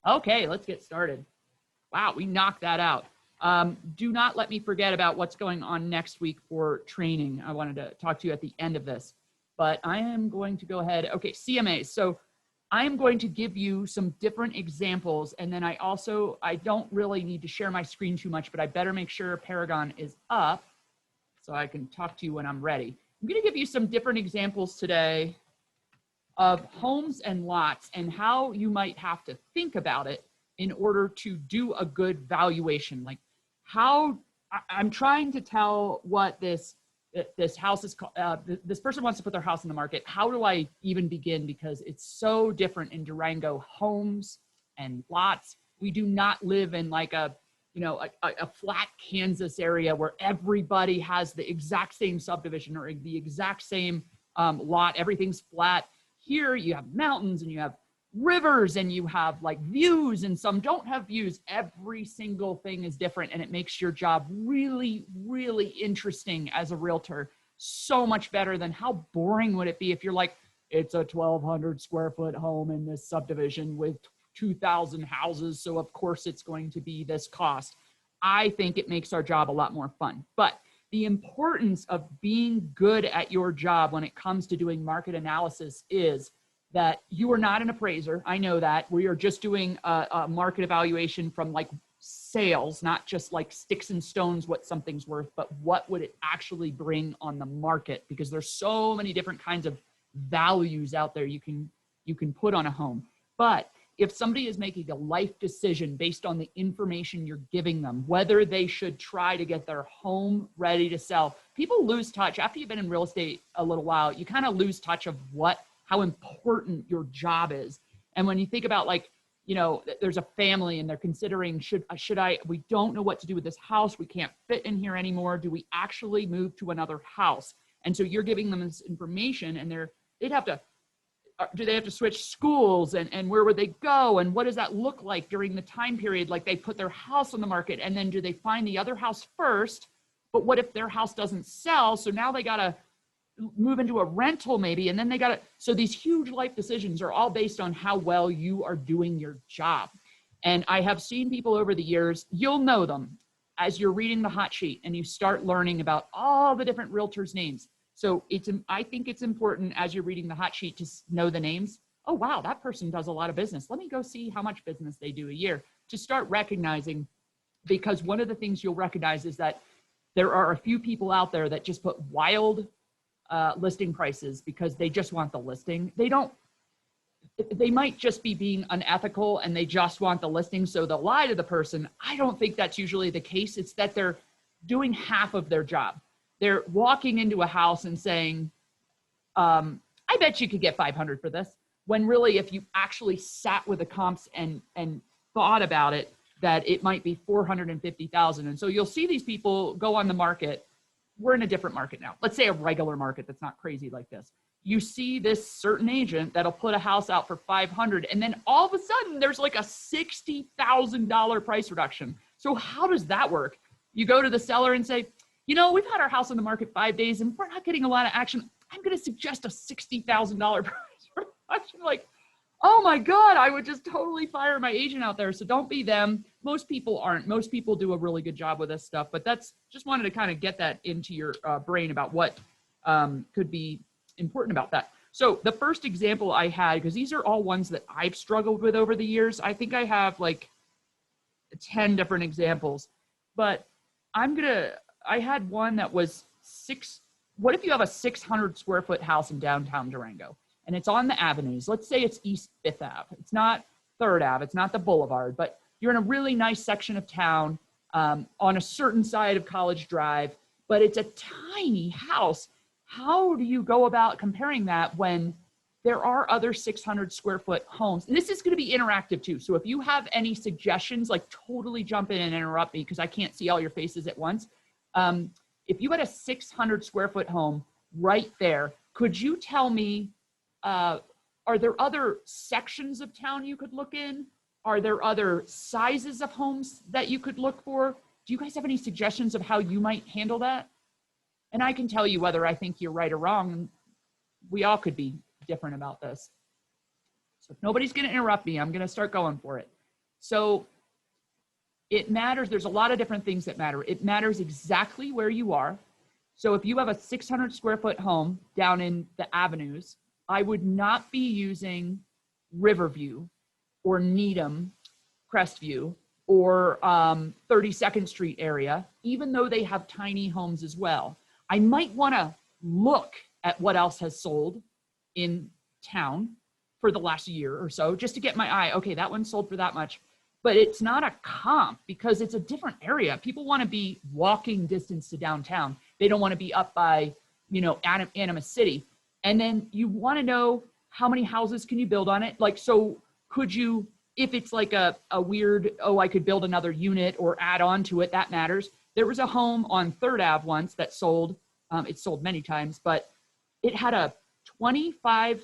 Okay, let's get started. Wow, we knocked that out. Do not let me forget about what's going on next week for training. I wanted to talk to you at the end of this, but I am going to go ahead. Okay, CMAs. So I am going to give you some different examples, and then I don't really need to share my screen too much, but I better make sure Paragon is up so I can talk to you when I'm ready. I'm going to give you some different examples today of homes and lots and how you might have to think about it in order to do a good valuation. Like how I'm trying to tell what this house is called. This person wants to put their house in the market. How do I even begin? Because it's so different in Durango, homes and lots. We do not live in like a flat Kansas area where everybody has the exact same subdivision or the exact same lot. Everything's flat. Here you have mountains and you have rivers and you have like views, and some don't have views. Every single thing is different, and it makes your job really, really interesting as a realtor. So much better than how boring would it be if you're like, it's a 1,200 square foot home in this subdivision with 2,000 houses, so of course it's going to be this cost. I think it makes our job a lot more fun. But the importance of being good at your job when it comes to doing market analysis is that you are not an appraiser. I know that. We are just doing a market evaluation from like sales, not just like sticks and stones what something's worth, but what would it actually bring on the market? Because there's so many different kinds of values out there you can put on a home. But if somebody is making a life decision based on the information you're giving them, whether they should try to get their home ready to sell, people lose touch. After you've been in real estate a little while, you kind of lose touch of how important your job is. And when you think about like, there's a family and they're considering, we don't know what to do with this house. We can't fit in here anymore. Do we actually move to another house? And so you're giving them this information, and do they have to switch schools, and where would they go? And what does that look like during the time period? Like they put their house on the market, and then do they find the other house first? But what if their house doesn't sell? So now they got to move into a rental maybe, and then so these huge life decisions are all based on how well you are doing your job. And I have seen people over the years, you'll know them as you're reading the hot sheet and you start learning about all the different realtors' names. So I think it's important as you're reading the hot sheet to know the names. Oh, wow, that person does a lot of business. Let me go see how much business they do a year, to start recognizing, because one of the things you'll recognize is that there are a few people out there that just put wild listing prices because they just want the listing. They might just be being unethical and they just want the listing, so they'll lie to the person. I don't think that's usually the case. It's that they're doing half of their job. They're walking into a house and saying, I bet you could get 500 for this. When really, if you actually sat with the comps and thought about it, that it might be 450,000. And so you'll see these people go on the market. We're in a different market now. Let's say a regular market that's not crazy like this. You see this certain agent that'll put a house out for 500, and then all of a sudden there's like a $60,000 price reduction. So how does that work? You go to the seller and say, we've had our house on the market 5 days and we're not getting a lot of action. I'm going to suggest a $60,000 price reduction. Like, oh my God, I would just totally fire my agent out there. So don't be them. Most people aren't. Most people do a really good job with this stuff, but just wanted to kind of get that into your brain about what could be important about that. So the first example I had, because these are all ones that I've struggled with over the years. I think I have like 10 different examples, but I had one that was what if you have a 600 square foot house in downtown Durango and it's on the avenues? Let's say it's East 5th Ave. It's not 3rd Ave. It's not the Boulevard, but you're in a really nice section of town on a certain side of College Drive, but it's a tiny house. How do you go about comparing that when there are other 600 square foot homes? And this is going to be interactive too. So if you have any suggestions, like totally jump in and interrupt me because I can't see all your faces at once. If you had a 600 square foot home right there, could you tell me, are there other sections of town you could look in? Are there other sizes of homes that you could look for? Do you guys have any suggestions of how you might handle that? And I can tell you whether I think you're right or wrong. And we all could be different about this. So if nobody's going to interrupt me, I'm going to start going for it. So it matters. There's a lot of different things that matter. It matters exactly where you are. So if you have a 600 square foot home down in the avenues, I would not be using Riverview or Needham, Crestview, or 32nd Street area, even though they have tiny homes as well. I might want to look at what else has sold in town for the last year or so, just to get my eye, okay, that one sold for that much. But it's not a comp because it's a different area. People want to be walking distance to downtown. They don't want to be up by, Anima City. And then you want to know how many houses can you build on it? Like, so could you, if it's like a weird, I could build another unit or add on to it, that matters. There was a home on 3rd Ave once that sold, it sold many times, but it had a 25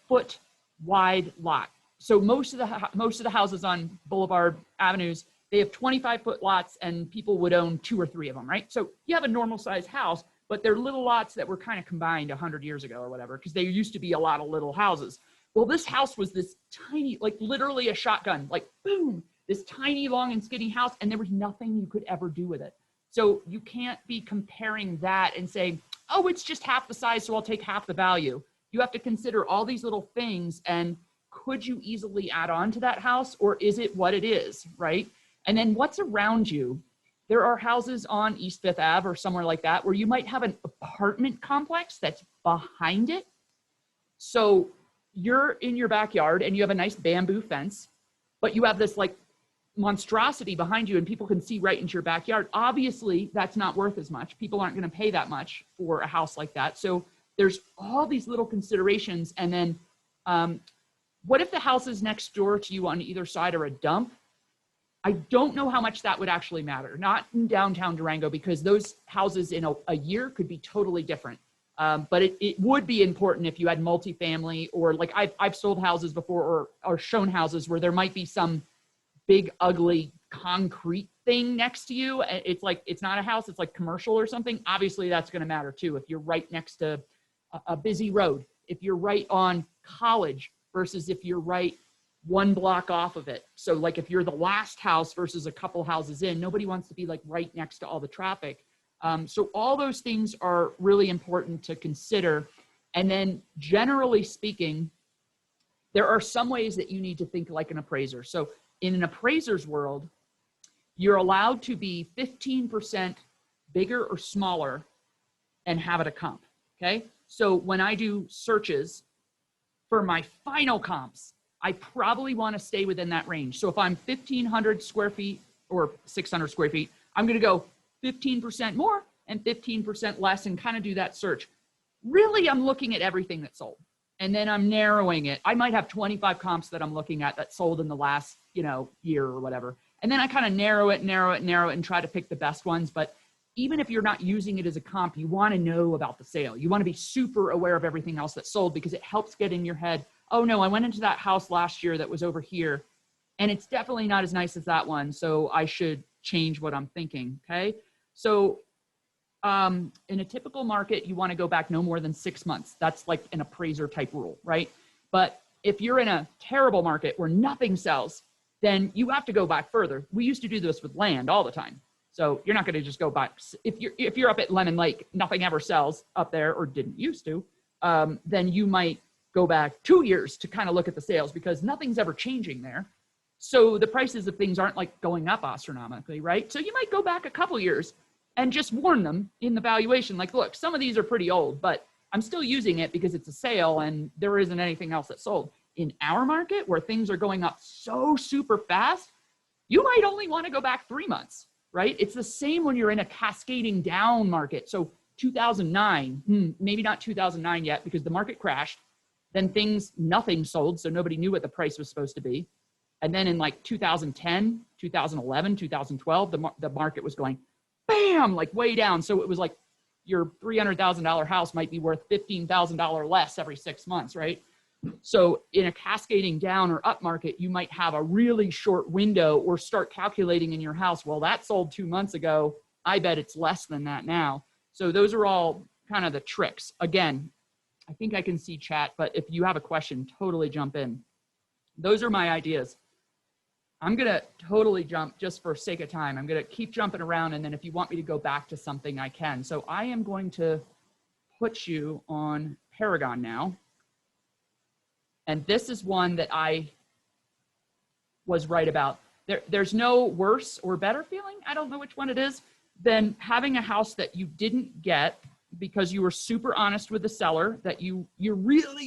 foot wide lot. So most of the houses on Boulevard Avenues, they have 25-foot lots, and people would own 2 or 3 of them, right? So you have a normal size house, but they're little lots that were kind of combined 100 years ago or whatever, because there used to be a lot of little houses. Well, this house was this tiny, like literally a shotgun, like boom, this tiny, long and skinny house, and there was nothing you could ever do with it. So you can't be comparing that and saying, oh, it's just half the size, so I'll take half the value. You have to consider all these little things, and could you easily add on to that house, or is it what it is, right? And then what's around you? There are houses on East 5th Ave or somewhere like that where you might have an apartment complex that's behind it. So you're in your backyard and you have a nice bamboo fence, but you have this like monstrosity behind you and people can see right into your backyard. Obviously, that's not worth as much. People aren't going to pay that much for a house like that. So there's all these little considerations. And then what if the houses next door to you on either side are a dump? I don't know how much that would actually matter. Not in downtown Durango, because those houses in a year could be totally different. But it would be important if you had multifamily, or like I've sold houses before or shown houses where there might be some big, ugly concrete thing next to you. It's like, it's not a house, it's like commercial or something. Obviously that's going to matter too. If you're right next to a busy road, if you're right on College versus if you're right 1 block off of it. So like if you're the last house versus a couple houses in, nobody wants to be like right next to all the traffic. So all those things are really important to consider. And then generally speaking, there are some ways that you need to think like an appraiser. So in an appraiser's world, you're allowed to be 15% bigger or smaller and have it a comp, okay? So when I do searches for my final comps, I probably want to stay within that range. So if I'm 1,500 square feet or 600 square feet, I'm going to go 15% more and 15% less and kind of do that search. Really, I'm looking at everything that sold. And then I'm narrowing it. I might have 25 comps that I'm looking at that sold in the last, year or whatever. And then I kind of narrow it and try to pick the best ones. But even if you're not using it as a comp, you want to know about the sale. You want to be super aware of everything else that sold, because it helps get in your head, oh no, I went into that house last year that was over here and it's definitely not as nice as that one. So I should change what I'm thinking, okay? So in a typical market, you want to go back no more than 6 months. That's like an appraiser type rule, right? But if you're in a terrible market where nothing sells, then you have to go back further. We used to do this with land all the time. So you're not going to just go back. If you're up at Lemon Lake, nothing ever sells up there, or didn't used to, then you might go back 2 years to kind of look at the sales, because nothing's ever changing there. So the prices of things aren't like going up astronomically, right? So you might go back a couple years and just warn them in the valuation, like, look, some of these are pretty old, but I'm still using it because it's a sale and there isn't anything else that sold. In our market, where things are going up so super fast, you might only want to go back 3 months, right? It's the same when you're in a cascading down market. So 2009, maybe not 2009 yet, because the market crashed. Then nothing sold, so nobody knew what the price was supposed to be. And then in like 2010, 2011, 2012, the market was going bam, like way down. So it was like your $300,000 house might be worth $15,000 less every 6 months, right? So in a cascading down or up market, you might have a really short window, or start calculating in your house, well, that sold 2 months ago, I bet it's less than that now. So those are all kind of the tricks. Again, I think I can see chat, but if you have a question, totally jump in. Those are my ideas. I'm going to totally jump just for sake of time. I'm going to keep jumping around. And then if you want me to go back to something, I can. So I am going to put you on Paragon now. And this is one that I was right about. There's no worse or better feeling, I don't know which one it is, than having a house that you didn't get because you were super honest with the seller, that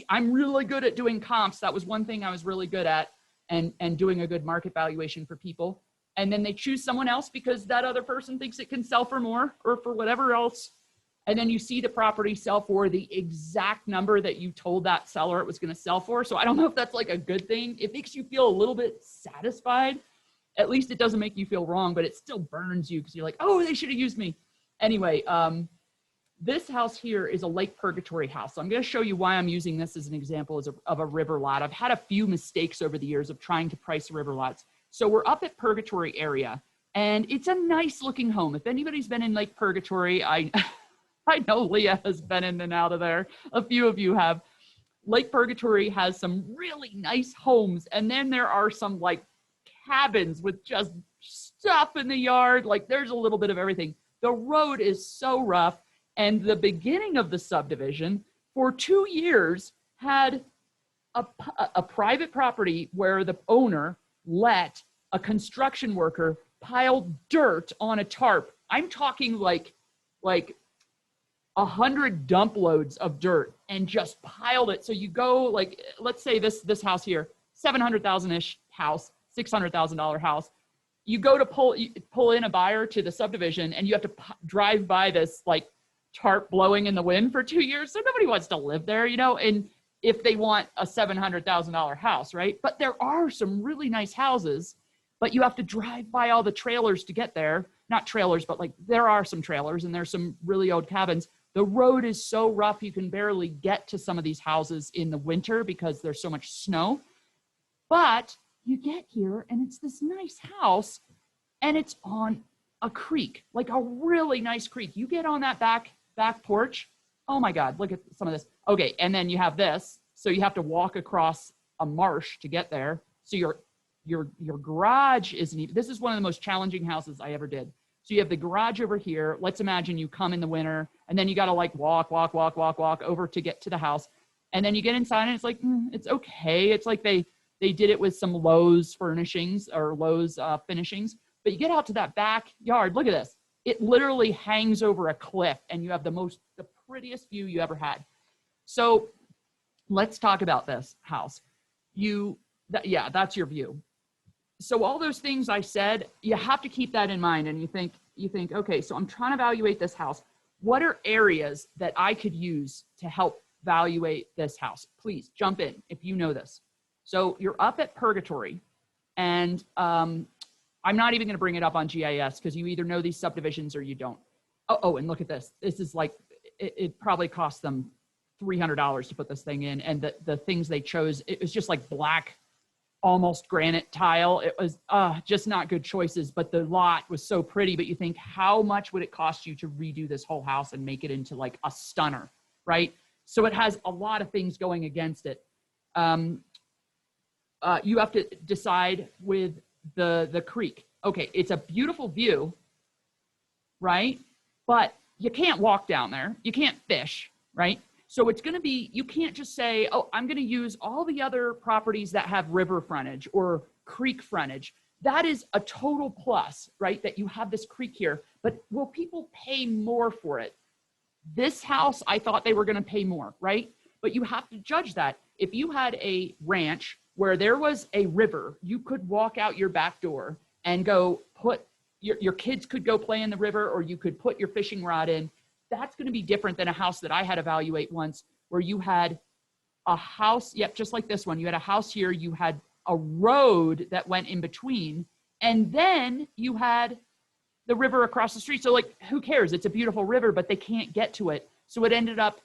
I'm really good at doing comps. That was one thing I was really good at, and doing a good market valuation for people. And then they choose someone else because that other person thinks it can sell for more or for whatever else. And then you see the property sell for the exact number that you told that seller it was going to sell for. So I don't know if that's like a good thing. It makes you feel a little bit satisfied. At least it doesn't make you feel wrong, but it still burns you because you're like, oh, they should have used me. Anyway, this house here is a Lake Purgatory house. So I'm going to show you why I'm using this as an example of a river lot. I've had a few mistakes over the years of trying to price river lots. So we're up at Purgatory area, and it's a nice looking home. If anybody's been in Lake Purgatory, I know Leah has been in and out of there. A few of you have. Lake Purgatory has some really nice homes, and then there are some like cabins with just stuff in the yard. Like there's a little bit of everything. The road is so rough. And the beginning of the subdivision for 2 years had a private property where the owner let a construction worker pile dirt on a tarp. I'm talking like 100 dump loads of dirt and just piled it. So you go like, let's say this house here, 700,000-ish house, $600,000 house. You go to pull in a buyer to the subdivision, and you have to drive by this like tarp blowing in the wind for 2 years. So nobody wants to live there, you know, and if they want a $700,000 house, right? But there are some really nice houses, but you have to drive by all the trailers to get there. Not trailers, but like there are some trailers, and there's some really old cabins. The road is so rough, you can barely get to some of these houses in the winter because there's so much snow. But you get here, and it's this nice house, and it's on a creek, like a really nice creek. You get on that back porch. Oh my God, look at some of this. Okay, and then you have this. So you have to walk across a marsh to get there. So your garage isn't even, this is one of the most challenging houses I ever did. So you have the garage over here. Let's imagine you come in the winter, and then you got to like walk over to get to the house. And then you get inside, and it's like, it's okay. It's like they did it with some Lowe's furnishings or Lowe's finishings. But you get out to that backyard. Look at this. It literally hangs over a cliff, and you have the prettiest view you ever had. So let's talk about this house. Yeah, that's your view. So all those things I said, you have to keep that in mind. And you think, okay, so I'm trying to evaluate this house. What are areas that I could use to help evaluate this house? Please jump in if you know this. So you're up at Purgatory, and I'm not even going to bring it up on GIS because you either know these subdivisions or you don't. Oh, and look at this. This is like, it probably cost them $300 to put this thing in. And the things they chose, it was just like black, almost granite tile. It was just not good choices, but the lot was so pretty. But you think, how much would it cost you to redo this whole house and make it into like a stunner, right? So it has a lot of things going against it. You have to decide with the creek. Okay, it's a beautiful view, right? But you can't walk down there. You can't fish, right? So it's going to be, you can't just say, oh, I'm going to use all the other properties that have river frontage or creek frontage. That is a total plus, right? That you have this creek here, but will people pay more for it? This house, I thought they were going to pay more, right? But you have to judge that. If you had a ranch where there was a river, you could walk out your back door and go put, your kids could go play in the river, or you could put your fishing rod in. That's going to be different than a house that I had evaluate once, where you had a house, yep, just like this one. You had a house here, you had a road that went in between, and then you had the river across the street. So like, who cares? It's a beautiful river, but they can't get to it. So it ended up,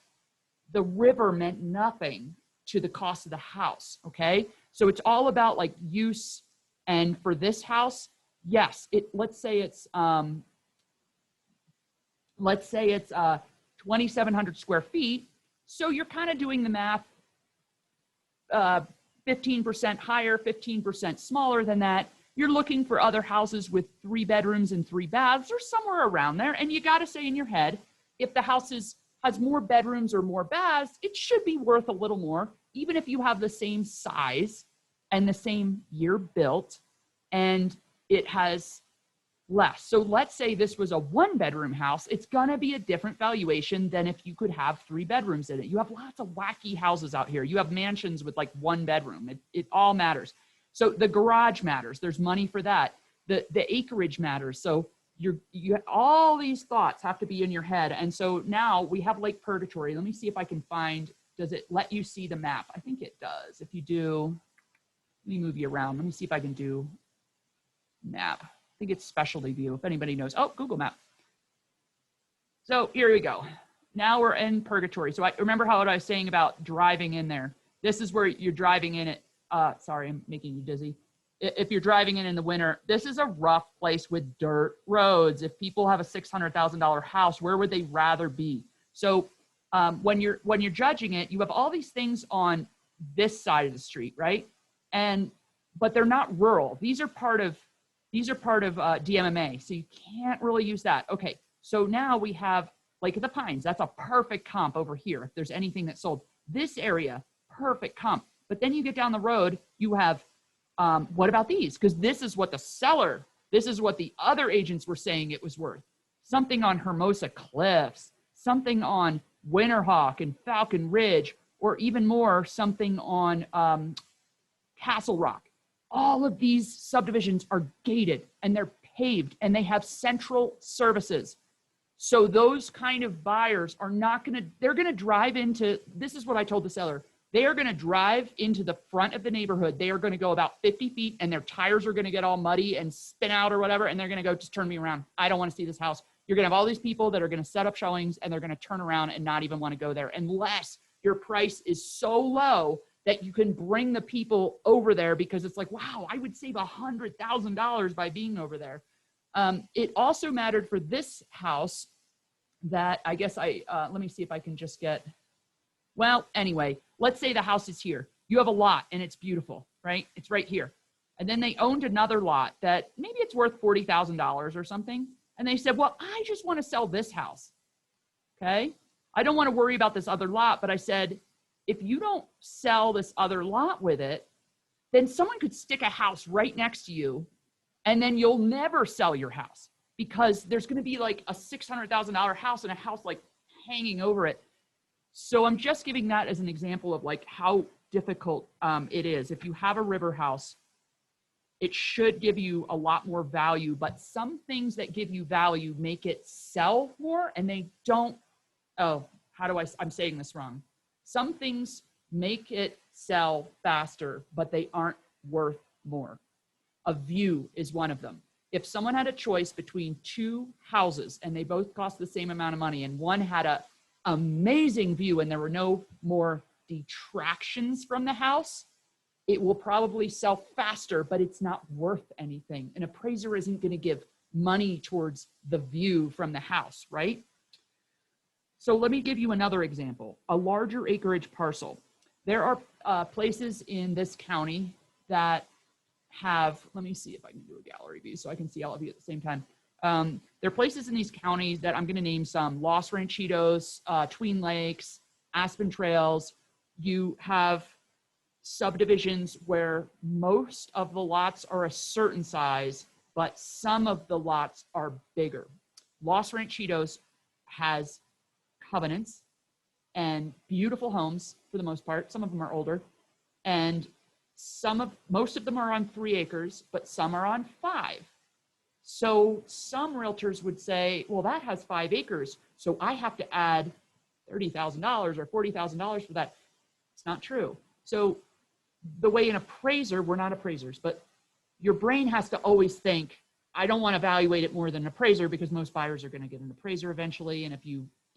the river meant nothing to the cost of the house, okay? So it's all about like use. And for this house, yes, let's say it's 2,700 square feet. So you're kind of doing the math, 15% higher, 15% smaller than that. you're looking for other houses with 3 bedrooms and 3 baths or somewhere around there. And you got to say in your head, if the house has more bedrooms or more baths, it should be worth a little more, even if you have the same size and the same year built and it has less. So let's say this was a 1-bedroom house. It's going to be a different valuation than if you could have 3 bedrooms in it. You have lots of wacky houses out here. You have mansions with like 1 bedroom. It all matters. So the garage matters. There's money for that. The acreage matters. So all these thoughts have to be in your head. And so now we have Lake Purgatory. Let me see if I can find, does it let you see the map? I think it does. If you do, let me move you around. Let me see if I can do map. I think it's specialty view, if anybody knows. Oh, Google Map. So here we go. Now we're in Purgatory. So I remember how I was saying about driving in there. This is where you're driving in it. Sorry, I'm making you dizzy. If you're driving in the winter, this is a rough place with dirt roads. If people have a $600,000 house, where would they rather be? So when you're judging it, you have all these things on this side of the street, right? But they're not rural. These are part of DMMA, so you can't really use that. Okay, so now we have Lake of the Pines. That's a perfect comp over here. If there's anything that's sold, this area, perfect comp. But then you get down the road, you have, what about these? Because this is what this is what the other agents were saying it was worth. Something on Hermosa Cliffs, something on Winterhawk and Falcon Ridge, or even more, something on Castle Rock. All of these subdivisions are gated and they're paved and they have central services. So those kind of buyers are not going to, they're going to drive into, this is what I told the seller. They are going to drive into the front of the neighborhood. They are going to go about 50 feet and their tires are going to get all muddy and spin out or whatever. And they're going to go, just turn me around. I don't want to see this house. You're going to have all these people that are going to set up showings and they're going to turn around and not even want to go there unless your price is so low that you can bring the people over there because it's like, wow, I would save $100,000 by being over there. It also mattered for this house that I guess let me see if I can just get, well, anyway, let's say the house is here. You have a lot and it's beautiful, right? It's right here. And then they owned another lot that maybe it's worth $40,000 or something. And they said, well, I just want to sell this house. Okay. I don't want to worry about this other lot. But I said, if you don't sell this other lot with it, then someone could stick a house right next to you and then you'll never sell your house because there's going to be like a $600,000 house and a house like hanging over it. So I'm just giving that as an example of like how difficult it is. If you have a river house, it should give you a lot more value, but some things that give you value make it sell more and they don't, I'm saying this wrong. Some things make it sell faster, but they aren't worth more. A view is one of them. If someone had a choice between 2 houses and they both cost the same amount of money and one had a amazing view and there were no more detractions from the house, it will probably sell faster, but it's not worth anything. An appraiser isn't going to give money towards the view from the house, right? So let me give you another example, a larger acreage parcel. There are places in this county that have, let me see if I can do a gallery view so I can see all of you at the same time. There are places in these counties that I'm going to name some: Los Ranchitos, Tween Lakes, Aspen Trails. You have subdivisions where most of the lots are a certain size, but some of the lots are bigger. Los Ranchitos has covenants and beautiful homes for the most part. Some of them are older, and most of them are on 3 acres, but some are on 5. So some realtors would say, well, that has 5 acres, so I have to add $30,000 or $40,000 for that. It's not true. So the way an appraiser, we're not appraisers, but your brain has to always think, I don't want to evaluate it more than an appraiser because most buyers are going to get an appraiser eventually. And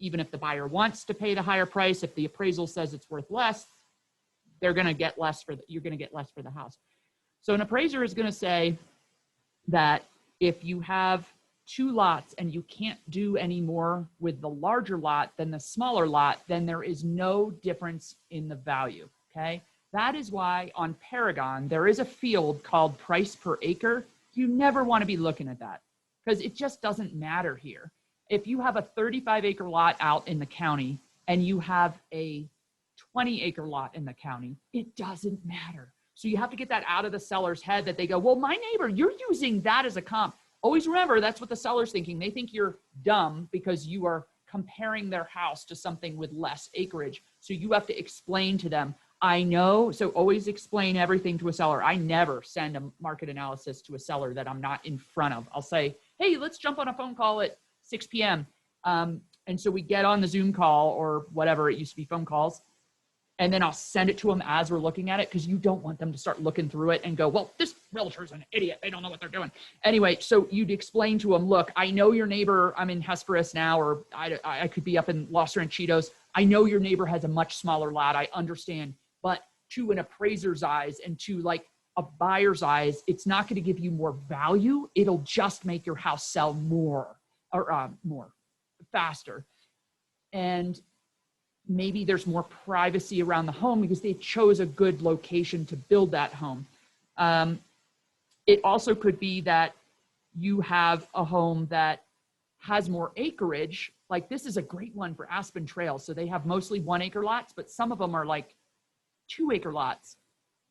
even if the buyer wants to pay the higher price, if the appraisal says it's worth less, you're going to get less for the house. So an appraiser is going to say that if you have 2 lots and you can't do any more with the larger lot than the smaller lot, then there is no difference in the value, okay? That is why on Paragon, there is a field called price per acre. You never want to be looking at that because it just doesn't matter here. If you have a 35-acre lot out in the county and you have a 20-acre lot in the county, it doesn't matter. So you have to get that out of the seller's head that they go, well, my neighbor, you're using that as a comp. Always remember, that's what the seller's thinking. They think you're dumb because you are comparing their house to something with less acreage. So you have to explain to them, I know. So always explain everything to a seller. I never send a market analysis to a seller that I'm not in front of. I'll say, hey, let's jump on a phone call at 6 p.m. And so we get on the Zoom call or whatever, it used to be phone calls. And then I'll send it to them as we're looking at it because you don't want them to start looking through it and go, well, this realtor's an idiot. They don't know what they're doing. Anyway, so you'd explain to them, look, I know your neighbor, I'm in Hesperus now, or I could be up in Los Ranchitos. I know your neighbor has a much smaller lot. I understand. But to an appraiser's eyes and to like a buyer's eyes, it's not going to give you more value. It'll just make your house sell more or more faster. And maybe there's more privacy around the home because they chose a good location to build that home. It also could be that you have a home that has more acreage. Like this is a great one for Aspen Trail. So they have mostly 1-acre lots, but some of them are like 2-acre lots.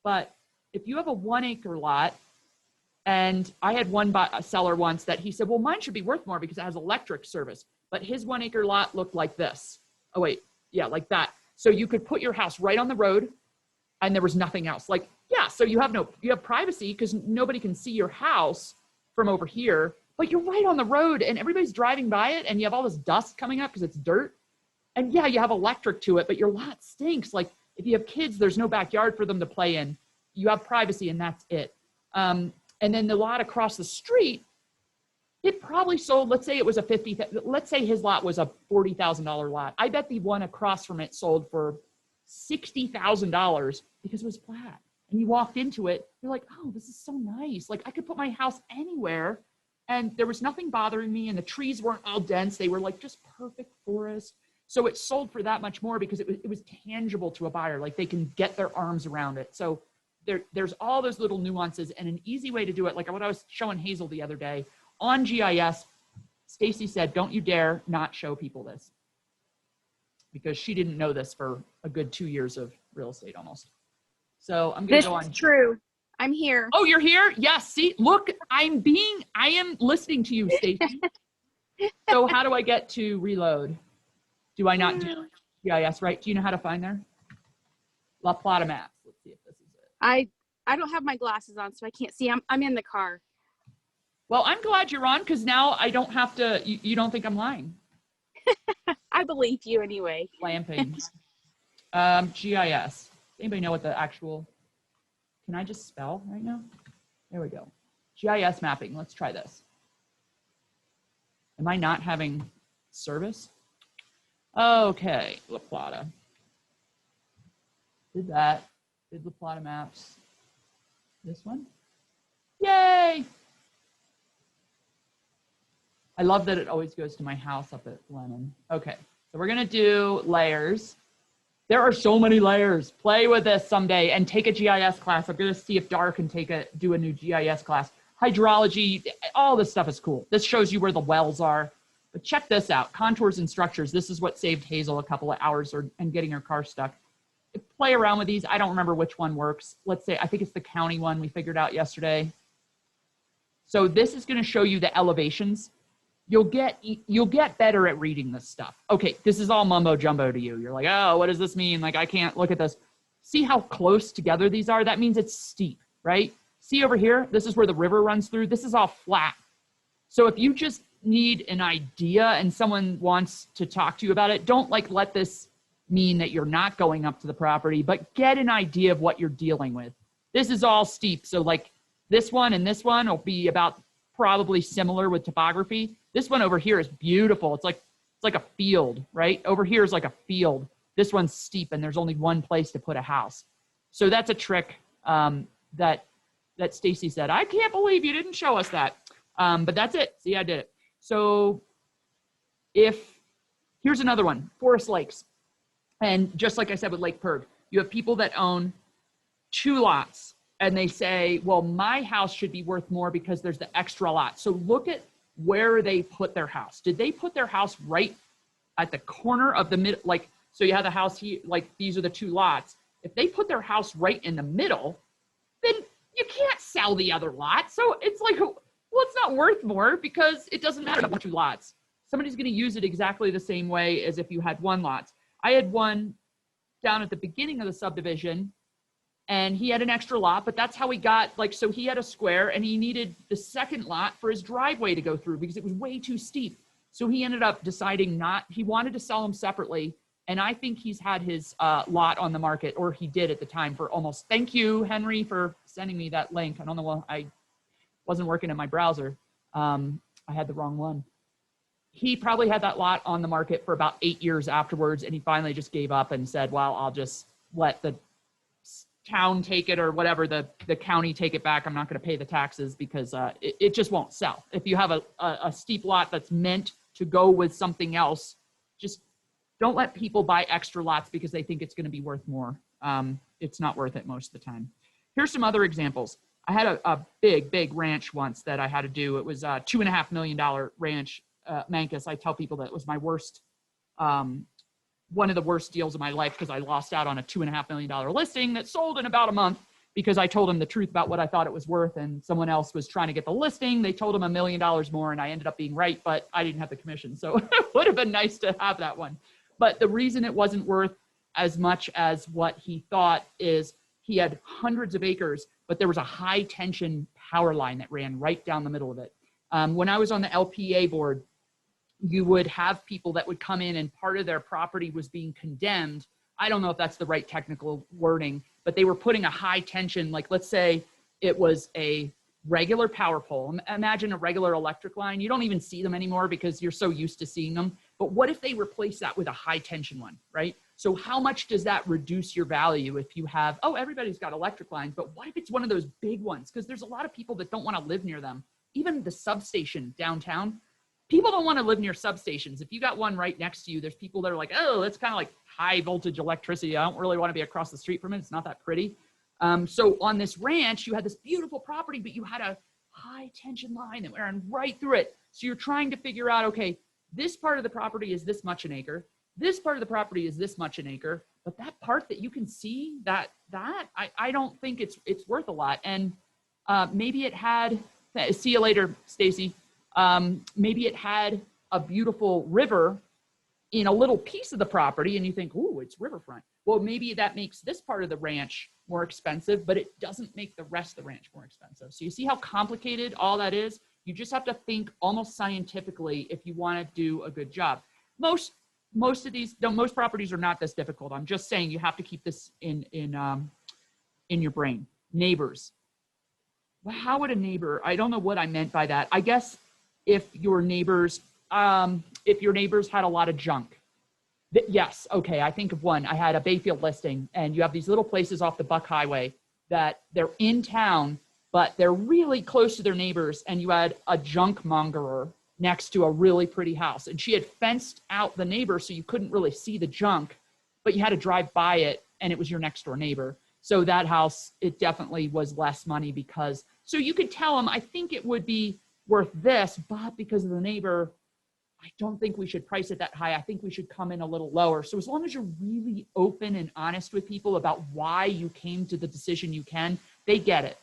But if you have a 1-acre lot, and I had one seller once that he said, well, mine should be worth more because it has electric service, but his 1-acre lot looked like this. Oh, wait. Yeah, like that. So you could put your house right on the road and there was nothing else. Like, yeah, so you have privacy because nobody can see your house from over here, but you're right on the road and everybody's driving by it and you have all this dust coming up because it's dirt. And yeah, you have electric to it, but your lot stinks. Like if you have kids, there's no backyard for them to play in. You have privacy and that's it. And then the lot across the street, it probably sold, let's say it was let's say his lot was a $40,000 lot. I bet the one across from it sold for $60,000 because it was flat. And you walked into it, you're like, oh, this is so nice. Like I could put my house anywhere and there was nothing bothering me and the trees weren't all dense. They were like just perfect forest. So it sold for that much more because it was tangible to a buyer. Like they can get their arms around it. So there's all those little nuances and an easy way to do it. Like what I was showing Hazel the other day, on GIS, Stacy said, don't you dare not show people this because she didn't know this for a good 2 years of real estate almost. So I'm going to go on. This is true. I'm here. Oh, you're here? Yes. See, look, I am listening to you, Stacy. So how do I get to reload? Do I not do GIS right? Do you know how to find there? La Plata Maps. Let's see if this is it. I don't have my glasses on, so I can't see. I'm in the car. Well, I'm glad you're on because now I don't have to, you don't think I'm lying. I believe you anyway. Lamping. GIS. Anybody know what the actual, can I just spell right now? There we go. GIS mapping. Let's try this. Am I not having service? Okay, La Plata. Did that. Did La Plata Maps. This one. Yay! I love that it always goes to my house up at Lennon. Okay, so we're gonna do layers. There are so many layers. Play with this someday and take a GIS class. I'm gonna see if Dar can do a new GIS class. Hydrology, all this stuff is cool. This shows you where the wells are. But check this out, contours and structures. This is what saved Hazel a couple of hours and getting her car stuck. Play around with these. I don't remember which one works. Let's say, I think it's the county one we figured out yesterday. So this is gonna show you the elevations. You'll get better at reading this stuff. Okay, this is all mumbo jumbo to you. You're like, oh, what does this mean? Like, I can't look at this. See how close together these are? That means it's steep, right? See over here, this is where the river runs through. This is all flat. So if you just need an idea and someone wants to talk to you about it, don't like let this mean that you're not going up to the property, but get an idea of what you're dealing with. This is all steep. So like this one and this one will be about probably similar with topography. This one over here is beautiful. It's like a field, right? Over here is like a field. This one's steep and there's only one place to put a house. So that's a trick that Stacy said, I can't believe you didn't show us that. But that's it. See, I did it. So here's another one, Forest Lakes. And just like I said with Lake Perg, you have people that own 2 lots and they say, well, my house should be worth more because there's the extra lot. So look at where they put their house. Did they put their house right at the corner of the middle? Like, so you have the house here, like these are the 2 lots. If they put their house right in the middle, then you can't sell the other lot. So it's like, well, it's not worth more because it doesn't matter about 2 lots. Somebody's going to use it exactly the same way as if you had 1 lot. I had one down at the beginning of the subdivision, and he had an extra lot, but that's how he got, like, so he had a square and he needed the second lot for his driveway to go through because it was way too steep. So he ended up deciding he wanted to sell them separately. And I think he's had his lot on the market, or he did at the time, for almost, thank you, Henry, for sending me that link. I don't know why I wasn't working in my browser. I had the wrong one. He probably had that lot on the market for about 8 years afterwards, and he finally just gave up and said, well, I'll just let the town take it, or whatever, the county take it back. I'm not going to pay the taxes because it just won't sell. If you have a steep lot that's meant to go with something else, just don't let people buy extra lots because they think it's going to be worth more. It's not worth it most of the time. Here's some other examples. I had a big ranch once that I had to do. It was a $2.5 million ranch, Mancus. I tell people that it was my worst, one of the worst deals of my life because I lost out on a $2.5 million listing that sold in about a month because I told them the truth about what I thought it was worth, and someone else was trying to get the listing. They told them $1 million more, and I ended up being right, but I didn't have the commission. So it would have been nice to have that one. But the reason it wasn't worth as much as what he thought is he had hundreds of acres, but there was a high tension power line that ran right down the middle of it. When I was on the LPA board, you would have people that would come in and part of their property was being condemned. I don't know if that's the right technical wording, but they were putting a high tension, like let's say it was a regular power pole. Imagine a regular electric line. You don't even see them anymore because you're so used to seeing them. But what if they replace that with a high tension one, right? So how much does that reduce your value if you have, oh, everybody's got electric lines, but what if it's one of those big ones? Because there's a lot of people that don't want to live near them. Even the substation downtown, people don't want to live near substations. If you got one right next to you, there's people that are like, oh, it's kind of like high voltage electricity. I don't really want to be across the street from it. It's not that pretty. So on this ranch, you had this beautiful property, but you had a high tension line that ran right through it. So you're trying to figure out, okay, this part of the property is this much an acre. This part of the property is this much an acre. But that part that you can see, I don't think it's worth a lot. And maybe it had, see you later, Stacy. Maybe it had a beautiful river in a little piece of the property and you think, ooh, it's riverfront. Well, maybe that makes this part of the ranch more expensive, but it doesn't make the rest of the ranch more expensive. So you see how complicated all that is? You just have to think almost scientifically if you want to do a good job. Most properties are not this difficult. I'm just saying you have to keep this in your brain. Neighbors. Well, how would a neighbor, I don't know what I meant by that. I guess if your neighbors had a lot of junk. Yes, okay, I think of one. I had a Bayfield listing, and you have these little places off the Buck Highway that they're in town, but they're really close to their neighbors, and you had a junk mongerer next to a really pretty house. And she had fenced out the neighbor so you couldn't really see the junk, but you had to drive by it, and it was your next door neighbor. So that house, it definitely was less money because, so you could tell them, I think it would be worth this, but because of the neighbor, I don't think we should price it that high. I think we should come in a little lower. So as long as you're really open and honest with people about why you came to the decision you can, they get it.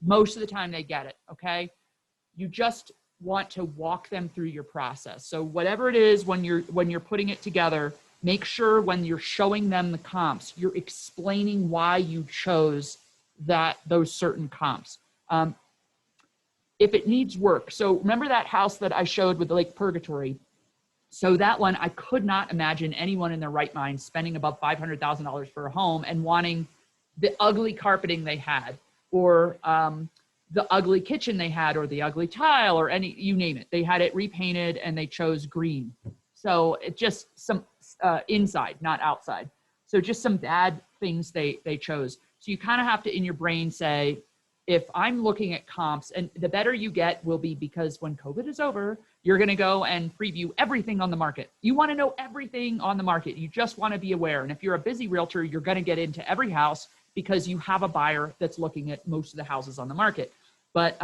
Most of the time they get it, okay? You just want to walk them through your process. So whatever it is, when you're putting it together, make sure when you're showing them the comps, you're explaining why you chose those certain comps. If it needs work. So remember that house that I showed with the Lake Purgatory? So that one, I could not imagine anyone in their right mind spending above $500,000 for a home and wanting the ugly carpeting they had, or the ugly kitchen they had, or the ugly tile, or you name it. They had it repainted and they chose green. So it just some inside, not outside. So just some bad things they chose. So you kind of have to, in your brain, say, if I'm looking at comps, and the better you get will be because when COVID is over, you're going to go and preview everything on the market. You want to know everything on the market. You just want to be aware. And if you're a busy realtor, you're going to get into every house because you have a buyer that's looking at most of the houses on the market. But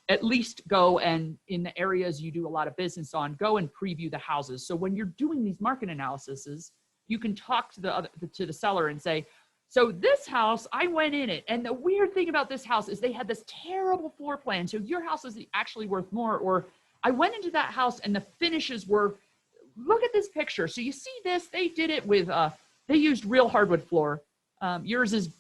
at least go and in the areas you do a lot of business on, go and preview the houses. So when you're doing these market analyses, you can talk to the seller and say, so this house, I went in it. And the weird thing about this house is they had this terrible floor plan. So your house is actually worth more. Or I went into that house and the finishes were, look at this picture. So you see this, they did it with, they used real hardwood floor. Yours is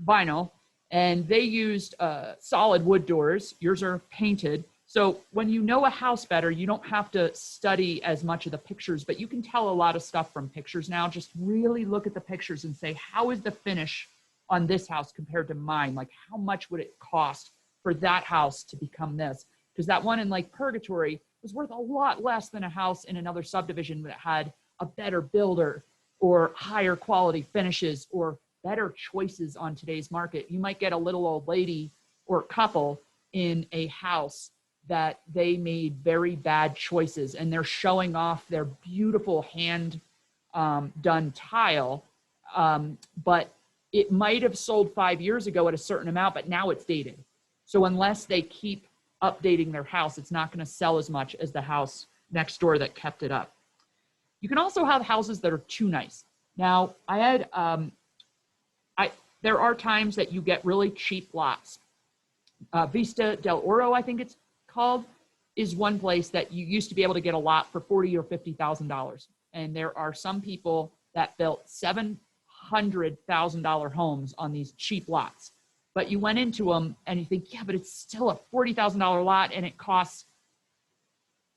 vinyl. And they used solid wood doors. Yours are painted. So when you know a house better, you don't have to study as much of the pictures, but you can tell a lot of stuff from pictures now. Just really look at the pictures and say, how is the finish on this house compared to mine? Like, how much would it cost for that house to become this? Because that one in like Purgatory was worth a lot less than a house in another subdivision that had a better builder or higher quality finishes or better choices on today's market. You might get a little old lady or couple in a house that they made very bad choices and they're showing off their beautiful hand done tile. But it might have sold 5 years ago at a certain amount, but now it's dated. So unless they keep updating their house, it's not going to sell as much as the house next door that kept it up. You can also have houses that are too nice. Now, I had, there are times that you get really cheap lots. Vista del Oro, I think it's called, is one place that you used to be able to get a lot for $40,000 or $50,000. And there are some people that built $700,000 homes on these cheap lots. But you went into them and you think, yeah, but it's still a $40,000 lot and it costs,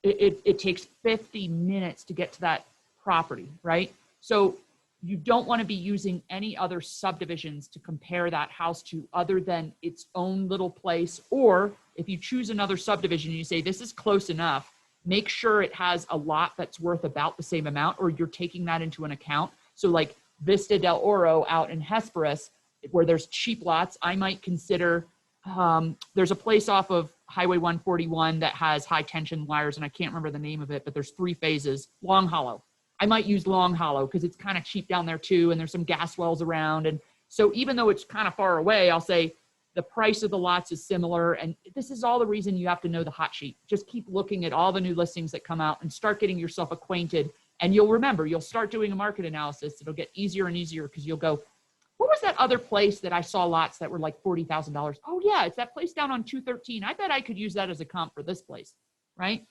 it takes 50 minutes to get to that property, right? So you don't want to be using any other subdivisions to compare that house to other than its own little place. Or if you choose another subdivision and you say, this is close enough, make sure it has a lot that's worth about the same amount, or you're taking that into an account. So like Vista del Oro out in Hesperus, where there's cheap lots, I might consider, there's a place off of Highway 141 that has high tension wires, and I can't remember the name of it, but there's 3 phases, Long Hollow. I might use Long Hollow because it's kind of cheap down there too, and there's some gas wells around. And so even though it's kind of far away, I'll say the price of the lots is similar. And this is all the reason you have to know the hot sheet. Just keep looking at all the new listings that come out and start getting yourself acquainted. And you'll remember, you'll start doing a market analysis. It'll get easier and easier because you'll go, what was that other place that I saw lots that were like $40,000? Oh yeah, it's that place down on 213. I bet I could use that as a comp for this place, right?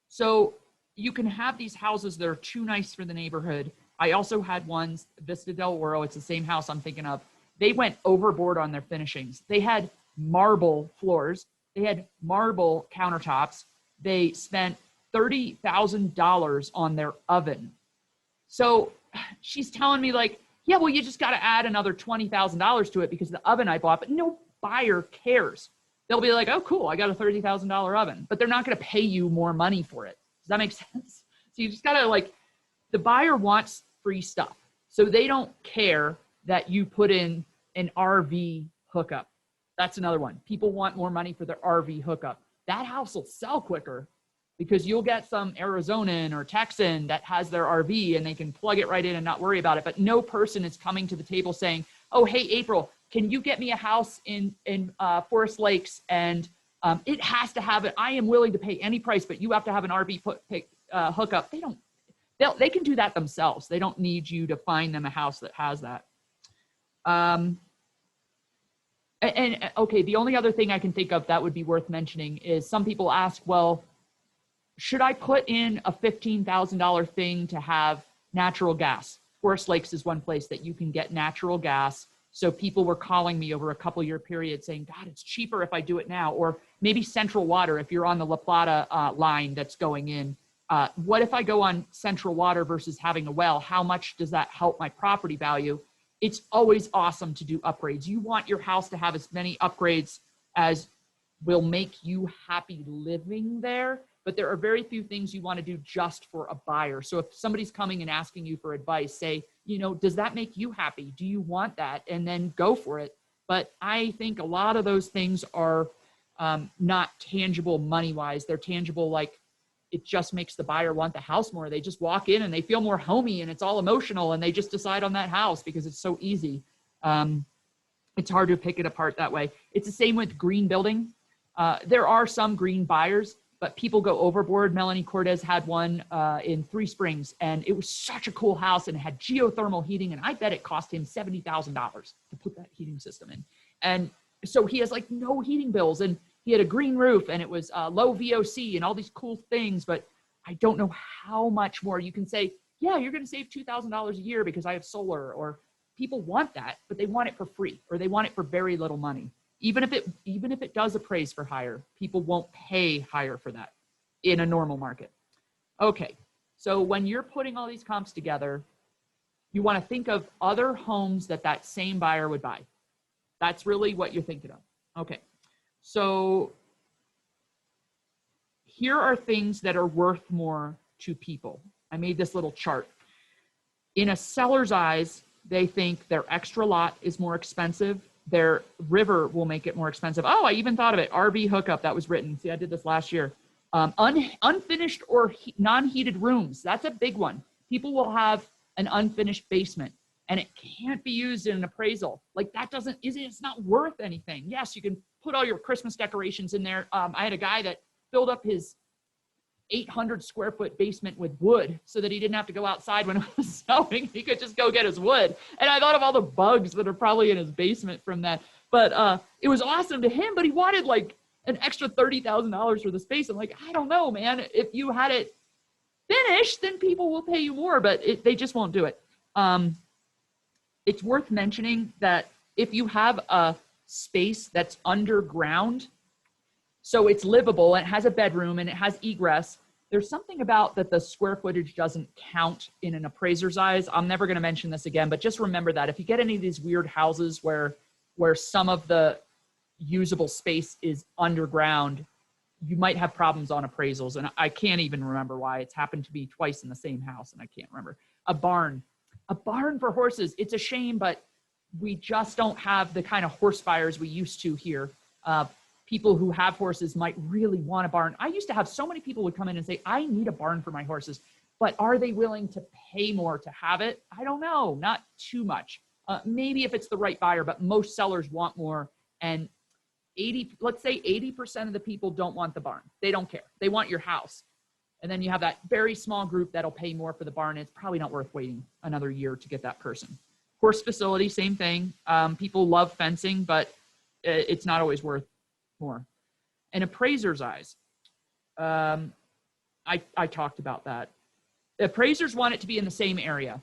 So you can have these houses that are too nice for the neighborhood. I also had ones, Vista del Oro, it's the same house I'm thinking of. They went overboard on their finishings. They had marble floors. They had marble countertops. They spent $30,000 on their oven. So she's telling me like, yeah, well, you just got to add another $20,000 to it because of the oven I bought, but no buyer cares. They'll be like, oh, cool, I got a $30,000 oven, but they're not going to pay you more money for it. Does that make sense? So you just got to like, the buyer wants free stuff. So they don't care that you put in an RV hookup. That's another one. People want more money for their RV hookup. That house will sell quicker because you'll get some Arizonan or Texan that has their RV and they can plug it right in and not worry about it. But no person is coming to the table saying, oh, hey, April, can you get me a house in Forest Lakes? And it has to have it. I am willing to pay any price, but you have to have an RV hookup. They can do that themselves. They don't need you to find them a house that has that. Okay, the only other thing I can think of that would be worth mentioning is some people ask, well, should I put in a $15,000 thing to have natural gas? Forest Lakes is one place that you can get natural gas. So people were calling me over a couple-year period saying, God, it's cheaper if I do it now. Or maybe Central Water, if you're on the La Plata line that's going in. What if I go on Central Water versus having a well? How much does that help my property value? It's always awesome to do upgrades. You want your house to have as many upgrades as will make you happy living there. But there are very few things you want to do just for a buyer. So if somebody's coming and asking you for advice, say, you know, does that make you happy? Do you want that? And then go for it. But I think a lot of those things are not tangible money-wise. They're tangible, like it just makes the buyer want the house more. They just walk in and they feel more homey and it's all emotional and they just decide on that house because it's so easy. It's hard to pick it apart that way. It's the same with green building. There are some green buyers, but people go overboard. Melanie Cortez had one in Three Springs, and it was such a cool house, and it had geothermal heating, and I bet it cost him $70,000 to put that heating system in. And so he has like no heating bills, and he had a green roof, and it was low VOC and all these cool things, but I don't know how much more. You can say, yeah, you're going to save $2,000 a year because I have solar, or people want that, but they want it for free, or they want it for very little money. Even if it does appraise for higher, people won't pay higher for that in a normal market. Okay, so when you're putting all these comps together, you want to think of other homes that same buyer would buy. That's really what you're thinking of. Okay, so here are things that are worth more to people. I made this little chart. In a seller's eyes, they think their extra lot is more expensive. Their river will make it more expensive. Oh, I even thought of it. RV hookup, that was written. See, I did this last year. Unfinished or non-heated rooms. That's a big one. People will have an unfinished basement, and it can't be used in an appraisal. Like that it's not worth anything. Yes, you can put all your Christmas decorations in there. I had a guy that filled up his 800 square foot basement with wood so that he didn't have to go outside when it was snowing. He could just go get his wood. And I thought of all the bugs that are probably in his basement from that. But it was awesome to him, but he wanted like an extra $30,000 for the space. I'm like, I don't know, man. If you had it finished, then people will pay you more, but they just won't do it. It's worth mentioning that if you have a space that's underground, so it's livable, and it has a bedroom, and it has egress, there's something about that the square footage doesn't count in an appraiser's eyes. I'm never going to mention this again, but just remember that if you get any of these weird houses where some of the usable space is underground, you might have problems on appraisals. And I can't even remember why. It's happened to be twice in the same house, and I can't remember. A barn for horses. It's a shame, but we just don't have the kind of horse fires we used to here. People who have horses might really want a barn. I used to have so many people would come in and say, I need a barn for my horses, but are they willing to pay more to have it? I don't know, not too much. Maybe if it's the right buyer, but most sellers want more. And let's say 80% of the people don't want the barn. They don't care. They want your house. And then you have that very small group that'll pay more for the barn. It's probably not worth waiting another year to get that person. Horse facility, same thing. People love fencing, but it's not always worth more. An appraiser's eyes. I talked about that. Appraisers want it to be in the same area.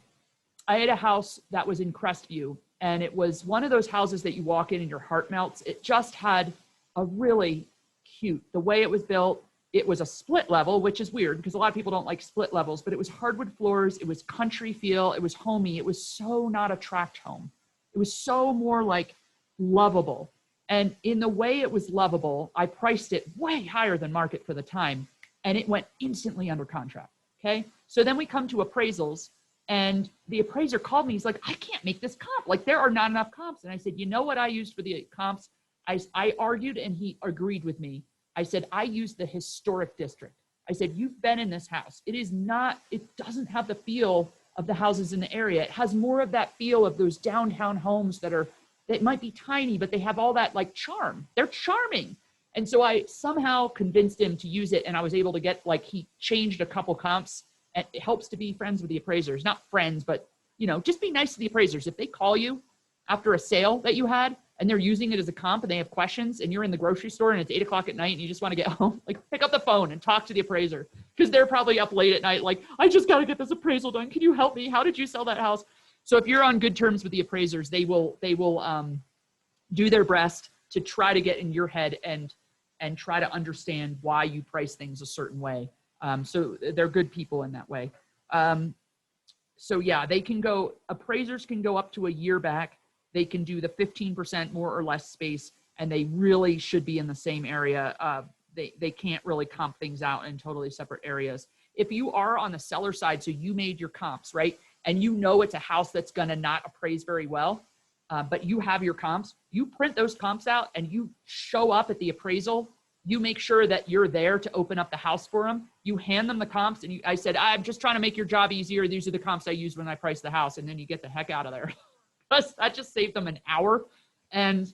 I had a house that was in Crestview, and it was one of those houses that you walk in and your heart melts. It just had a really cute, the way it was built. It was a split level, which is weird because a lot of people don't like split levels, but it was hardwood floors. It was country feel. It was homey. It was so not a tract home. It was so more like lovable. And in the way it was lovable, I priced it way higher than market for the time, and it went instantly under contract. Okay. So then we come to appraisals, and the appraiser called me. He's like, I can't make this comp. Like, there are not enough comps. And I said, you know what I used for the comps? I argued, and he agreed with me. I said, I used the historic district. I said, you've been in this house. It doesn't have the feel of the houses in the area. It has more of that feel of those downtown homes that might be tiny, but they have all that like charm. They're charming. And so I somehow convinced him to use it, and I was able to get, like, he changed a couple comps. And it helps to be friends with the appraisers. Not friends, but, just be nice to the appraisers. If they call you after a sale that you had and they're using it as a comp and they have questions, and you're in the grocery store and it's 8 o'clock at night and you just want to get home, like, pick up the phone and talk to the appraiser, because they're probably up late at night. Like, I just got to get this appraisal done. Can you help me? How did you sell that house? So if you're on good terms with the appraisers, they will do their best to try to get in your head and try to understand why you price things a certain way. So they're good people in that way. So yeah, appraisers can go up to a year back. They can do the 15% more or less space, and they really should be in the same area. They can't really comp things out in totally separate areas. If you are on the seller side, so you made your comps, right? And it's a house that's going to not appraise very well, but you have your comps, you print those comps out and you show up at the appraisal. You make sure that you're there to open up the house for them. You hand them the comps, and I said, I'm just trying to make your job easier. These are the comps I used when I priced the house. And then you get the heck out of there. because that just saved them an hour. And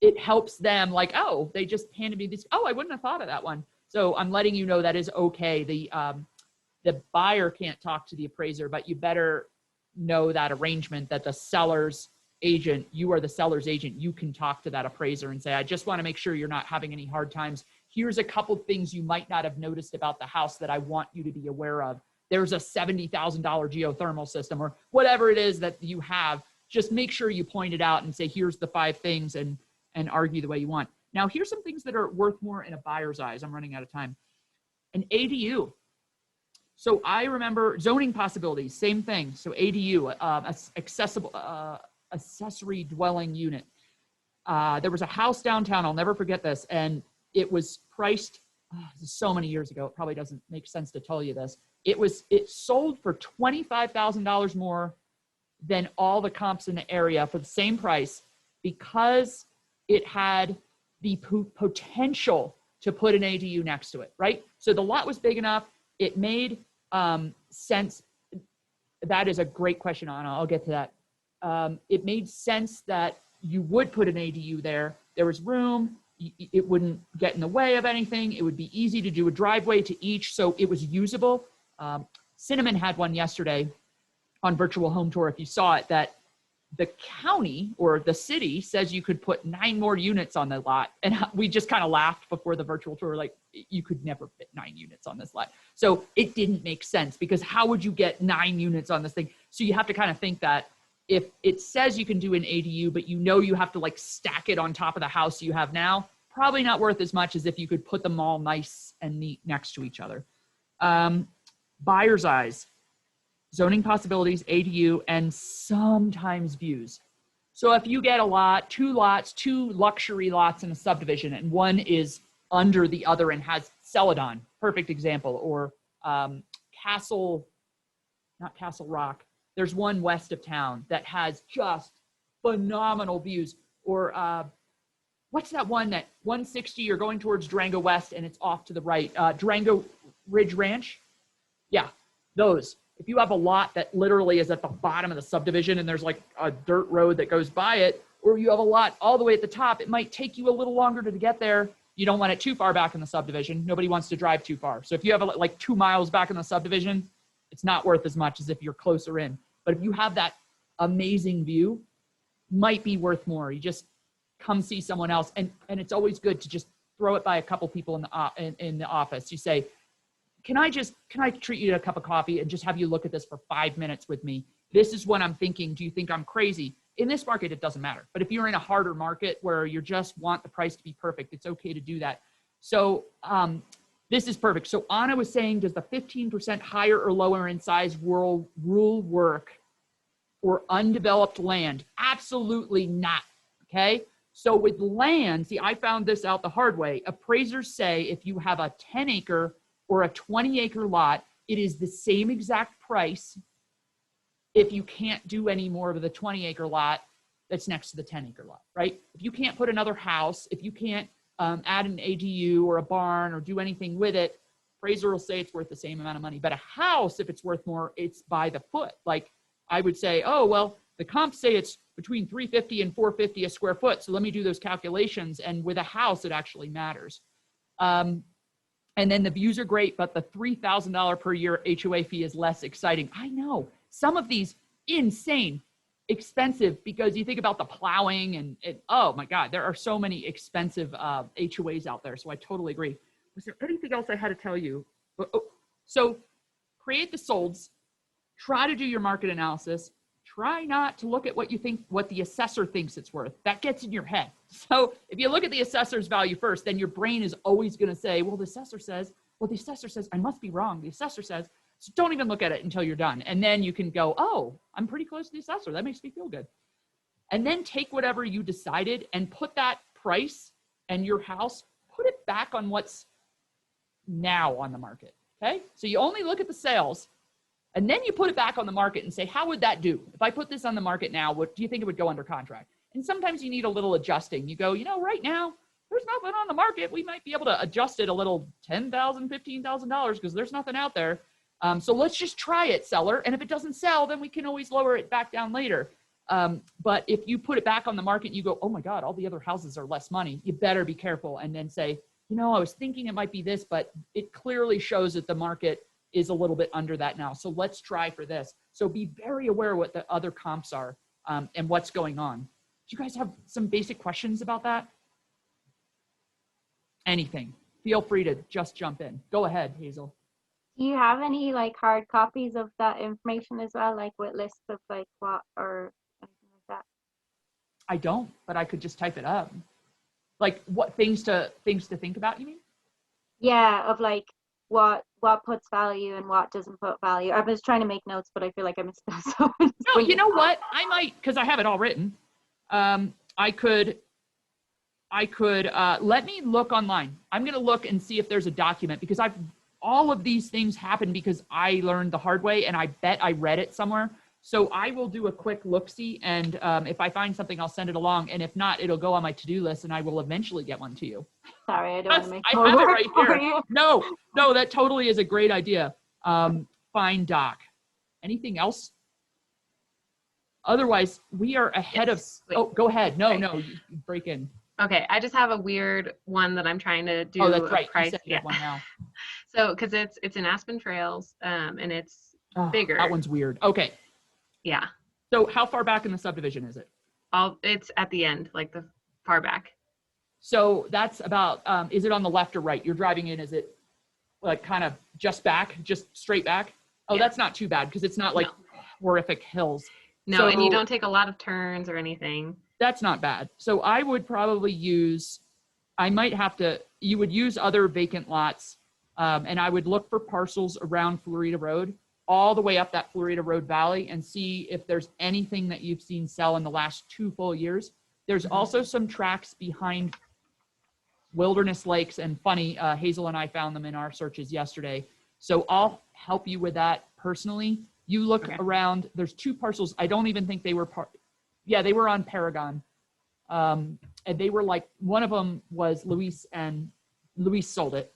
it helps them like, oh, they just handed me this. Oh, I wouldn't have thought of that one. So I'm letting you know that is okay. The buyer can't talk to the appraiser, but you better know that arrangement that the seller's agent, you are the seller's agent, you can talk to that appraiser and say, I just want to make sure you're not having any hard times. Here's a couple things you might not have noticed about the house that I want you to be aware of. There's a $70,000 geothermal system or whatever it is that you have. Just make sure you point it out and say, here's the 5 things and argue the way you want. Now, here's some things that are worth more in a buyer's eyes. I'm running out of time. An ADU. So I remember zoning possibilities, same thing. So ADU, accessible, accessory dwelling unit. There was a house downtown, I'll never forget this, and it was priced so many years ago, it probably doesn't make sense to tell you this. It sold for $25,000 more than all the comps in the area for the same price because it had the potential to put an ADU next to it, right? So the lot was big enough. It made sense. That is a great question, Anna. I'll get to that. It made sense that you would put an ADU there. There was room. It wouldn't get in the way of anything. It would be easy to do a driveway to each, so it was usable. Cinnamon had one yesterday on Virtual Home Tour, if you saw it, that the county or the city says you could put 9 more units on the lot. And we just kind of laughed before the virtual tour, like, you could never fit 9 units on this lot. So it didn't make sense because how would you get 9 units on this thing? So you have to kind of think that if it says you can do an ADU, but you know you have to like stack it on top of the house you have now, probably not worth as much as if you could put them all nice and neat next to each other. Buyer's eyes. Zoning possibilities, ADU, and sometimes views. So if you get a lot, 2 luxury lots in a subdivision, and one is under the other and has Celadon, perfect example, or not Castle Rock. There's one west of town that has just phenomenal views. Or what's that one that 160, you're going towards Durango West and it's off to the right, Durango Ridge Ranch? Yeah, those. If you have a lot that literally is at the bottom of the subdivision and there's like a dirt road that goes by it, or you have a lot all the way at the top, it might take you a little longer to get there. You don't want it too far back in the subdivision. Nobody wants to drive too far. So if you have like 2 miles back in the subdivision, it's not worth as much as if you're closer in. But if you have that amazing view, might be worth more. You just come see someone else. And it's always good to just throw it by a couple people in the office. You say, can I treat you to a cup of coffee and just have you look at this for 5 minutes with me? This is what I'm thinking. Do you think I'm crazy? In this market, it doesn't matter. But if you're in a harder market where you just want the price to be perfect, it's okay to do that. So this is perfect. So Anna was saying, does the 15% higher or lower in size rule work for undeveloped land? Absolutely not, okay? So with land, see, I found this out the hard way. Appraisers say if you have a 10-acre or a 20-acre lot, it is the same exact price if you can't do any more of the 20-acre lot that's next to the 10-acre lot, right? If you can't put another house, if you can't add an ADU or a barn or do anything with it, appraiser will say it's worth the same amount of money. But a house, if it's worth more, it's by the foot. Like I would say, oh, well, the comps say it's between $350 and $450 a square foot. So let me do those calculations. And with a house, it actually matters. And then the views are great, but the $3,000 per year HOA fee is less exciting. I know some of these insane expensive because you think about the plowing and oh my God, there are so many expensive HOAs out there. So I totally agree. Was there anything else I had to tell you? So create the solds, try to do your market analysis, try not to look at what the assessor thinks it's worth. That gets in your head. So if you look at the assessor's value first, then your brain is always going to say, well, the assessor says, I must be wrong. The assessor says, so don't even look at it until you're done. And then you can go, oh, I'm pretty close to the assessor. That makes me feel good. And then take whatever you decided and put that price and your house, put it back on what's now on the market. Okay. So you only look at the sales. And then you put it back on the market and say, how would that do? If I put this on the market now, what do you think it would go under contract? And sometimes you need a little adjusting. You go, right now, there's nothing on the market. We might be able to adjust it a little $10,000, $15,000 because there's nothing out there. So let's just try it, seller. And if it doesn't sell, then we can always lower it back down later. But if you put it back on the market and you go, oh my God, all the other houses are less money, you better be careful. And then say, you know, I was thinking it might be this, but it clearly shows that the market is a little bit under that now. So let's try for this. So be very aware what the other comps are and what's going on. Do you guys have some basic questions about that? Anything? Feel free to just jump in. Go ahead, Hazel. Do you have any like hard copies of that information as well, like with lists of like what or anything like that? I don't, but I could just type it up. Like what things to think about, you mean? Yeah, of like what puts value and what doesn't put value. I was trying to make notes, but I feel like I missed those. So No, you know what? I might, because I have it all written. I could let me look online. I'm going to look and see if there's a document, because all of these things happen because I learned the hard way, and I bet I read it somewhere. So I will do a quick look-see, and if I find something, I'll send it along. And if not, it'll go on my to-do list, and I will eventually get one to you. Sorry, I don't want to make I more have it work right for here. you. No, that totally is a great idea. Find doc. Anything else? Otherwise, we are ahead of. Oh, go ahead. No, you break in. Okay, I just have a weird one that I'm trying to do. Oh, that's right. Price. You said you have one now. So, because it's in Aspen Trails, and it's bigger. That one's weird. Okay. Yeah. So, how far back in the subdivision is it? It's at the end, like the far back. So that's about. Is it on the left or right? You're driving in. Is it like kind of just back, just straight back? Oh, yeah. That's not too bad because it's not like horrific hills. No, so, and you don't take a lot of turns or anything. That's not bad. So I would probably use, you would use other vacant lots, and I would look for parcels around Florida Road, all the way up that Florida Road Valley, and see if there's anything that you've seen sell in the last 2 full years. There's also some tracks behind Wilderness Lakes, and funny, Hazel and I found them in our searches yesterday. So I'll help you with that personally. You look around, there's 2 parcels. I don't even think they were they were on Paragon. And they were like, one of them was Luis, and Luis sold it.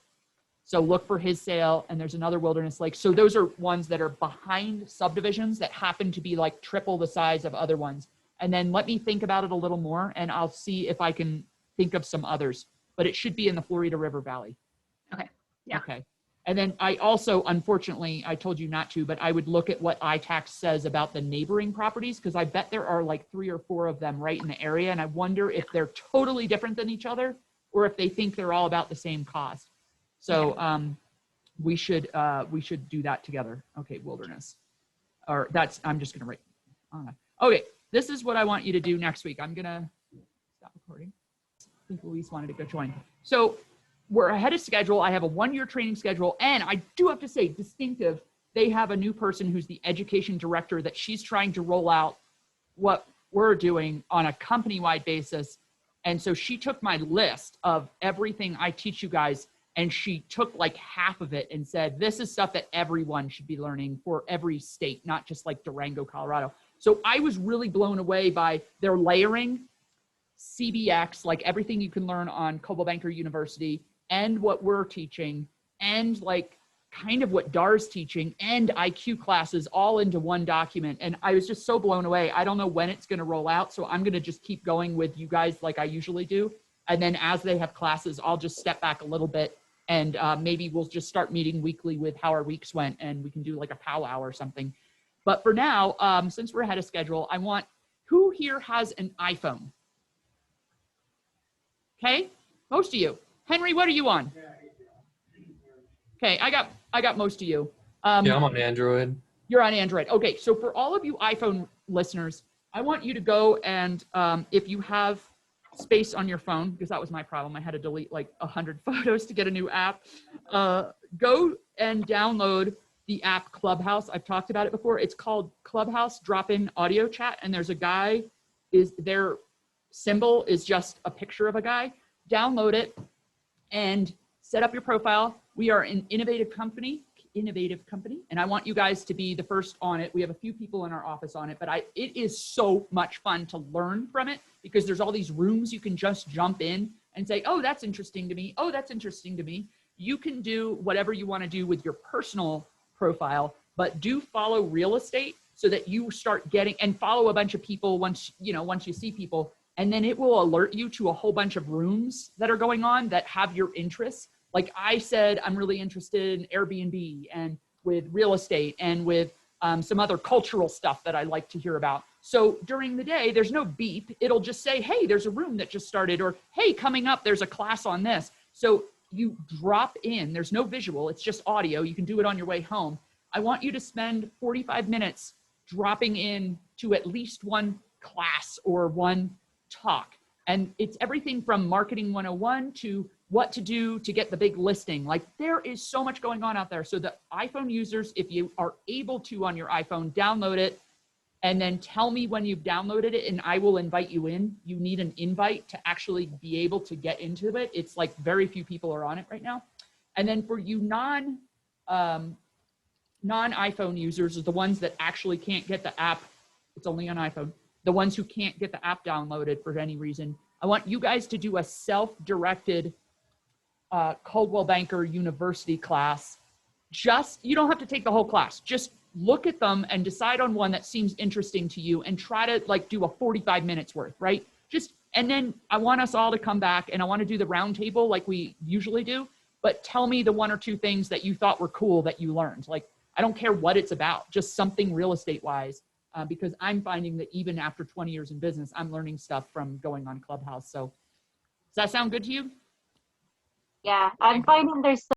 So look for his sale, and there's another Wilderness Lake. So those are ones that are behind subdivisions that happen to be like triple the size of other ones. And then let me think about it a little more, and I'll see if I can think of some others. But it should be in the Florida River Valley. Okay. Yeah. Okay. And then I also, unfortunately, I told you not to, but I would look at what iTax says about the neighboring properties, because I bet there are like 3 or 4 of them right in the area. And I wonder if they're totally different than each other, or if they think they're all about the same cost. So we should do that together. Okay, Wilderness. Or I'm just going to write. Okay, this is what I want you to do next week. I'm going to stop recording. I think Luis wanted to go join. So we're ahead of schedule. I have a 1-year training schedule, and I do have to say, distinctive, they have a new person who's the education director that she's trying to roll out what we're doing on a company-wide basis. And so she took my list of everything I teach you guys, and she took like half of it and said, this is stuff that everyone should be learning for every state, not just like Durango, Colorado. So I was really blown away by their layering, CBX, like everything you can learn on Coldwell Banker University, and what we're teaching, and like kind of what DAR's teaching, and IQ classes all into one document. And I was just so blown away. I don't know when it's going to roll out, so I'm going to just keep going with you guys like I usually do. And then as they have classes, I'll just step back a little bit, and maybe we'll just start meeting weekly with how our weeks went, and we can do like a powwow or something. But for now, since we're ahead of schedule, I want, who here has an iPhone? Okay, most of you. Henry, what are you on? Okay, I got most of you. Yeah, I'm on Android. You're on Android. Okay, so for all of you iPhone listeners, I want you to go and if you have space on your phone, because that was my problem, I had to delete like 100 photos to get a new app. Go and download the app Clubhouse. I've talked about it before. It's called Clubhouse Drop-In Audio Chat, and there's a guy, their symbol is just a picture of a guy. Download it and set up your profile. We are an innovative company, and I want you guys to be the first on it. We have a few people in our office on it, but it is so much fun to learn from it, because there's all these rooms you can just jump in and say, oh, that's interesting to me. Oh, that's interesting to me. You can do whatever you want to do with your personal profile, but do follow real estate so that you start getting and follow a bunch of people once you see people, and then it will alert you to a whole bunch of rooms that are going on that have your interests. Like I said, I'm really interested in Airbnb and with real estate and with some other cultural stuff that I like to hear about. So during the day, there's no beep. It'll just say, hey, there's a room that just started, or hey, coming up, there's a class on this. So you drop in, there's no visual, it's just audio. You can do it on your way home. I want you to spend 45 minutes dropping in to at least one class or one talk. And it's everything from marketing 101 to what to do to get the big listing. Like there is so much going on out there. So the iPhone users, if you are able to on your iPhone, download it and then tell me when you've downloaded it and I will invite you in. You need an invite to actually be able to get into it. It's like very few people are on it right now. And then for you non-iPhone users, are the ones that actually can't get the app. It's only on iPhone. The ones who can't get the app downloaded for any reason, I want you guys to do a self-directed Coldwell Banker University class. You don't have to take the whole class. Just look at them and decide on one that seems interesting to you and try to like do a 45 minutes worth, right? And then I want us all to come back and I want to do the round table like we usually do, but tell me the one or two things that you thought were cool that you learned. Like, I don't care what it's about, just something real estate wise, because I'm finding that even after 20 years in business, I'm learning stuff from going on Clubhouse. So does that sound good to you? Yeah, I'm finding there's